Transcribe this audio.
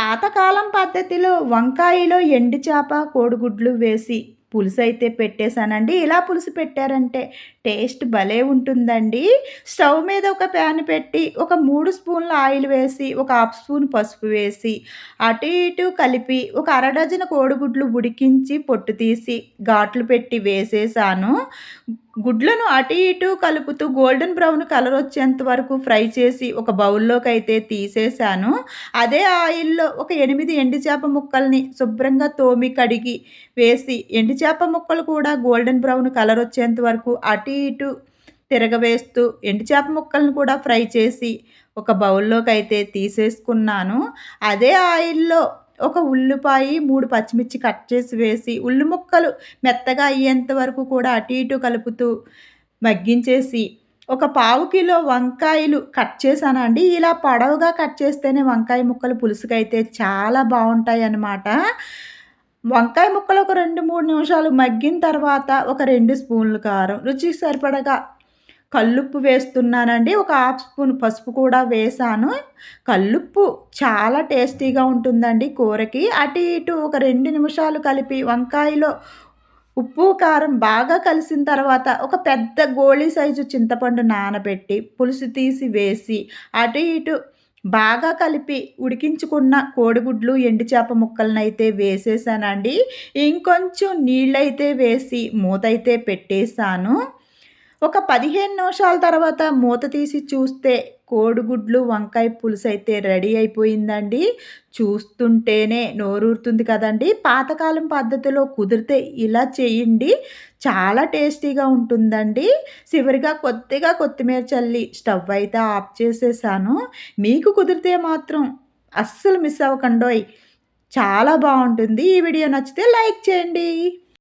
పాతకాలం పద్ధతిలో వంకాయలో ఎండు చేప, కోడిగుడ్లు వేసి పులుసైతే పెట్టేసానండి. ఇలా పులుసు పెట్టారంటే టేస్ట్ భలే ఉంటుందండి. స్టవ్ మీద ఒక ప్యాన్ పెట్టి, ఒక 3 స్పూన్ల ఆయిల్ వేసి, ఒక హాఫ్ స్పూన్ పసుపు వేసి, అటు ఇటు కలిపి, ఒక అర డజను కోడిగుడ్లు ఉడికించి పొట్టు తీసి, ఘాట్లు పెట్టి వేసేసాను. గుడ్లను అటు ఇటు కలుపుతూ గోల్డెన్ బ్రౌన్ కలర్ వచ్చేంత వరకు ఫ్రై చేసి ఒక బౌల్‌లోకైతే తీసేసాను. అదే ఆయిల్‌లో ఒక 8 ఎండు చేప ముక్కల్ని శుభ్రంగా తోమి, కడిగి వేసి, ఎండు చేప ముక్కలు కూడా గోల్డెన్ బ్రౌన్ కలర్ వచ్చేంత వరకు అటు ఇటు తిరగవేస్తూ, ఎండు చేప ముక్కలను కూడా ఫ్రై చేసి ఒక బౌల్‌లోకైతే తీసేసుకున్నాను. అదే ఆయిల్‌లో ఒక ఉల్లిపాయి, 3 పచ్చిమిర్చి కట్ చేసి వేసి, ఉల్లి ముక్కలు మెత్తగా అయ్యేంత వరకు కూడా అటు ఇటు కలుపుతూ మగ్గించేసి, ఒక పావు కిలో వంకాయలు కట్ చేశానండి. ఇలా పొడవుగా కట్ చేస్తేనే వంకాయ ముక్కలు పులుసుకైతే చాలా బావుంటాయన్నమాట. వంకాయ ముక్కలు ఒక 2, 3 నిమిషాలు మగ్గిన తర్వాత ఒక 2 స్పూన్లు కారం, రుచికి సరిపడగా కల్లుప్పు వేస్తున్నానండి. ఒక హాఫ్ స్పూన్ పసుపు కూడా వేశాను. కల్లుప్పు చాలా టేస్టీగా ఉంటుందండి కూరకి. అటు ఇటు ఒక 2 నిమిషాలు కలిపి వంకాయలో ఉప్పు, కారం బాగా కలిసిన తర్వాత ఒక పెద్ద గోళీ సైజు చింతపండు నానబెట్టి, పులుసు తీసి వేసి, అటు ఇటు బాగా కలిపి ఉడికించుకున్న కోడిగుడ్లు, ఎండు చేప ముక్కలనైతే వేసేసానండి. ఇంకొంచెం నీళ్ళైతే వేసి మూతైతే పెట్టేసాను. ఒక 15 నిమిషాల తర్వాత మూత తీసి చూస్తే కోడిగుడ్లు, వంకాయ పులుసైతే రెడీ అయిపోయిందండి. చూస్తుంటేనే నోరూరుతుంది కదండీ! పాతకాలం పద్ధతిలో కుదిరితే ఇలా చేయండి. చాలా టేస్టీగా ఉంటుందండి. చివరిగా కొద్దిగా కొత్తిమీర చల్లి స్టవ్ అయితే ఆఫ్ చేసేసాను. మీకు కుదిరితే మాత్రం అస్సలు మిస్ అవ్వకండోయ్! చాలా బావుంటుంది. ఈ వీడియో నచ్చితే లైక్ చేయండి.